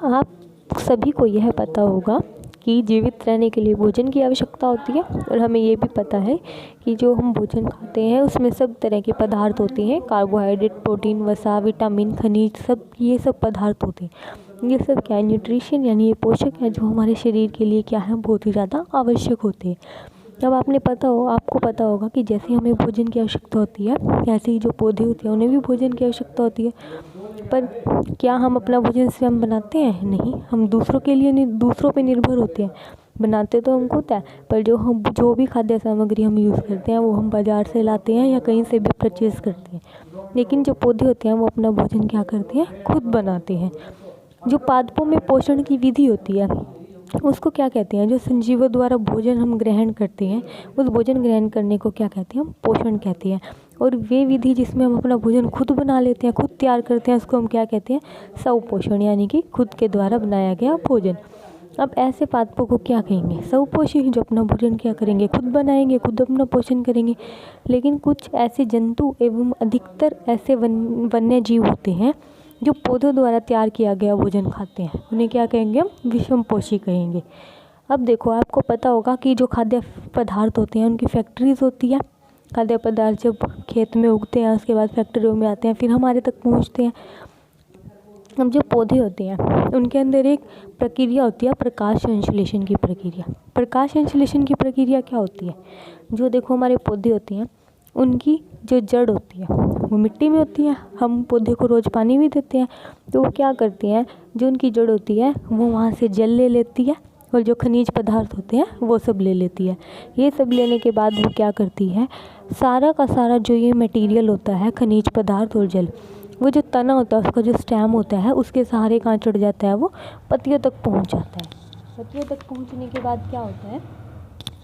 आप सभी को यह पता होगा कि जीवित रहने के लिए भोजन की आवश्यकता होती है, और हमें ये भी पता है कि जो हम भोजन खाते हैं उसमें सब तरह के पदार्थ होते हैं, कार्बोहाइड्रेट, प्रोटीन, वसा, विटामिन, खनिज, सब ये सब पदार्थ होते हैं। ये सब क्या है, न्यूट्रिशन यानी ये पोषक है जो हमारे शरीर के लिए क्या है, बहुत ही ज़्यादा आवश्यक होते हैं। अब आपको पता होगा कि जैसे हमें भोजन की आवश्यकता होती है, ऐसे ही जो पौधे होते हैं उन्हें भी भोजन की आवश्यकता होती है। पर क्या हम अपना भोजन स्वयं बनाते हैं? नहीं, हम दूसरों के लिए दूसरों पे निर्भर होते हैं। बनाते तो हमको होता है, पर जो भी खाद्य सामग्री हम यूज़ करते हैं वो हम बाज़ार से लाते हैं या कहीं से भी परचेज़ करते हैं। लेकिन जो पौधे होते हैं वो अपना भोजन क्या करते हैं, खुद बनाते हैं। जो पादपों में पोषण की विधि होती है उसको क्या कहते हैं? जो संजीवों द्वारा भोजन हम ग्रहण करते हैं, उस भोजन ग्रहण करने को क्या कहते हैं? हम पोषण कहते हैं। और वे विधि जिसमें हम अपना भोजन खुद बना लेते हैं, खुद तैयार करते हैं, उसको हम क्या कहते हैं? स्वपोषण, यानी कि खुद के द्वारा बनाया गया भोजन। अब ऐसे पादपों को क्या कहेंगे? स्वपोषी, जो अपना भोजन क्या करेंगे? खुद बनाएंगे, खुद अपना पोषण करेंगे। लेकिन कुछ ऐसे जंतु एवं अधिकतर ऐसे वन्य जीव होते हैं जो पौधों द्वारा तैयार किया गया भोजन खाते हैं, उन्हें क्या कहेंगे? हम विषमपोषी कहेंगे। अब देखो, आपको पता होगा कि जो खाद्य पदार्थ होते हैं उनकी फैक्ट्रीज होती है। खाद्य पदार्थ जब खेत में उगते हैं उसके बाद फैक्ट्रियों में आते हैं, फिर हमारे तक पहुंचते हैं। अब जो पौधे होते हैं उनके अंदर एक प्रक्रिया होती है, प्रकाश संश्लेषण की प्रक्रिया। प्रकाश संश्लेषण की प्रक्रिया क्या होती है? जो देखो हमारे पौधे होते हैं उनकी जो जड़ होती है वो मिट्टी में होती है। हम पौधे को रोज़ पानी भी देते हैं, तो वो क्या करती हैं, जो उनकी जड़ होती है वो वहाँ से जल ले लेती है, और जो खनिज पदार्थ होते हैं वो सब ले लेती है। ये सब लेने के बाद वो क्या करती है, सारा का सारा जो ये मटेरियल होता है, खनिज पदार्थ और जल, वो जो तना होता है, उसका जो स्टेम होता है, उसके सहारे कहाँ चढ़ जाता है, वो पत्तियों तक पहुँच जाता है। पत्तियों तक पहुँचने के बाद क्या होता है,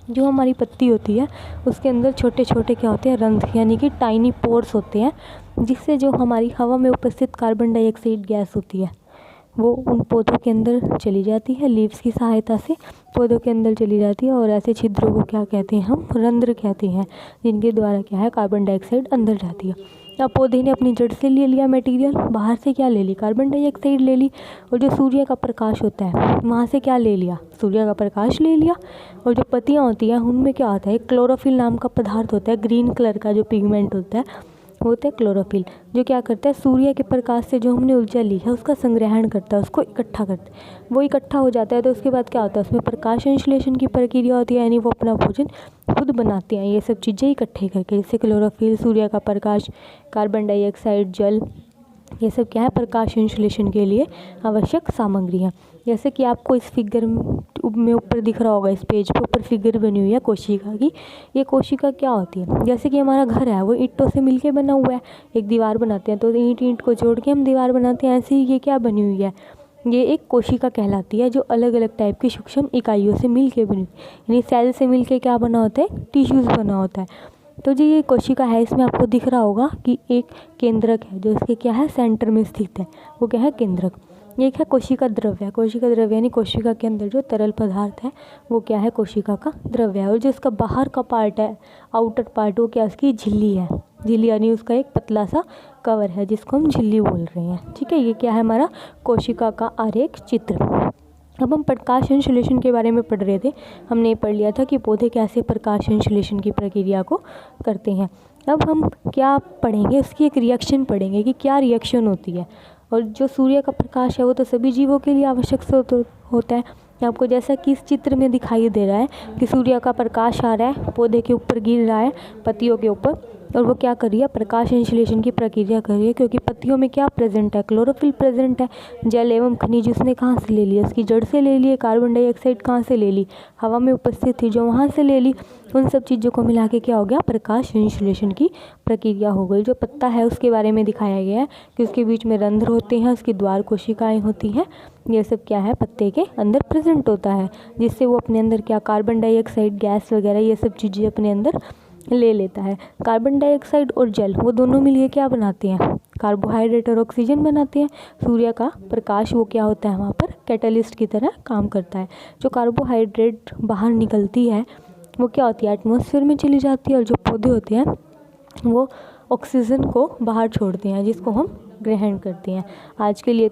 जो हमारी पत्ती होती है उसके अंदर छोटे छोटे क्या होते हैं, रंध्र, यानी कि टाइनी पोर्स होते हैं, जिससे जो हमारी हवा में उपस्थित कार्बन डाइऑक्साइड गैस होती है वो उन पौधों के अंदर चली जाती है। लीव्स की सहायता से पौधों के अंदर चली जाती है, और ऐसे छिद्रों को क्या कहते हैं, हम रंध्र कहते हैं, जिनके द्वारा क्या है, कार्बन डाइऑक्साइड अंदर जाती है। अब पौधे ने अपनी जड़ से ले लिया मटेरियल, बाहर से क्या ले ली, कार्बन डाइऑक्साइड ले ली, और जो सूर्य का प्रकाश होता है वहाँ से क्या ले लिया, सूर्य का प्रकाश ले लिया। और जो पत्तियाँ होती हैं उनमें क्या होता है, क्लोरोफिल नाम का पदार्थ होता है, ग्रीन कलर का जो पिगमेंट होता है वो होता है क्लोरोफिल, जो क्या करता है, सूर्य के प्रकाश से जो हमने ऊर्जा ली है उसका संग्रहण करता है, उसको इकट्ठा करता है। वो इकट्ठा हो जाता है तो उसके बाद क्या होता है, उसमें प्रकाश संश्लेषण की प्रक्रिया होती है, यानी वो अपना भोजन खुद बनाते हैं ये सब चीज़ें इकट्ठे करके, जैसे क्लोरोफिल, सूर्य का प्रकाश, कार्बन डाइऑक्साइड, जल, ये सब क्या है, प्रकाश संश्लेषण के लिए आवश्यक सामग्री है। जैसे कि आपको इस फिगर में ऊपर दिख रहा होगा, इस पेज पे ऊपर फिगर बनी हुई है कोशिका की। ये कोशिका क्या होती है, जैसे कि हमारा घर है वो ईंटों से मिलके बना हुआ है, एक दीवार बनाते हैं तो ईंट ईंट को जोड़ के हम दीवार बनाते हैं, ऐसे ही ये क्या बनी हुई है, ये एक कोशिका कहलाती है, जो अलग अलग टाइप की सूक्ष्म इकाइयों से मिलके बनी, यानी सेल से मिलके क्या बना होता है, टिश्यूज़ बना होता है। तो जो ये कोशिका है इसमें आपको दिख रहा होगा कि एक केंद्रक है जो इसके क्या है, सेंटर में स्थित है, वो क्या है, केंद्रक। एक है कोशिका द्रव्य, कोशिका द्रव्य यानी कोशिका के अंदर जो तरल पदार्थ है वो क्या है, कोशिका का द्रव्य है। और जो इसका बाहर का पार्ट है, आउटर पार्ट, वो क्या, उसकी झिल्ली है, झिल्ली यानी उसका एक पतला सा कवर है जिसको हम झिल्ली बोल रहे हैं, ठीक है। ये क्या है, हमारा कोशिका का आरेख चित्र। अब हम प्रकाश संश्लेषण के बारे में पढ़ रहे थे, हमने पढ़ लिया था कि पौधे कैसे प्रकाश संश्लेषण की प्रक्रिया को करते हैं। अब हम क्या पढ़ेंगे, उसकी एक रिएक्शन पढ़ेंगे कि क्या रिएक्शन होती है। और जो सूर्य का प्रकाश है वो तो सभी जीवों के लिए आवश्यक होता है। आपको जैसा कि इस चित्र में दिखाई दे रहा है कि सूर्य का प्रकाश आ रहा है, पौधे के ऊपर गिर रहा है, पत्तियों के ऊपर, और वो क्या कर रही है, प्रकाश संश्लेषण की प्रक्रिया कर रही है, क्योंकि पत्तियों में क्या प्रेजेंट है, क्लोरोफिल प्रेजेंट है। जल एवं खनिज उसने कहाँ से ले लिया, उसकी जड़ से ले लिए। कार्बन डाइऑक्साइड कहाँ से ले ली, हवा में उपस्थित थी जो वहाँ से ले ली। उन सब चीज़ों को मिला के क्या हो गया, प्रकाश संश्लेषण की प्रक्रिया हो गई। जो पत्ता है उसके बारे में दिखाया गया है कि उसके बीच में रंध्र होते हैं, उसकी द्वार कोशिकाएँ होती हैं, ये सब क्या है, पत्ते के अंदर प्रेजेंट होता है, जिससे वो अपने अंदर क्या, कार्बन डाइऑक्साइड गैस वगैरह ये सब चीज़ें अपने अंदर ले लेता है। कार्बन डाइऑक्साइड और जल वो दोनों मिलके क्या बनाते हैं, कार्बोहाइड्रेट और ऑक्सीजन बनाते हैं। सूर्य का प्रकाश वो क्या होता है, वहाँ पर कैटलिस्ट की तरह काम करता है। जो कार्बोहाइड्रेट बाहर निकलती है वो क्या होती है, एटमॉस्फेयर में चली जाती है, और जो पौधे होते हैं वो ऑक्सीजन को बाहर छोड़ते हैं जिसको हम ग्रहण करते हैं। आज के लिए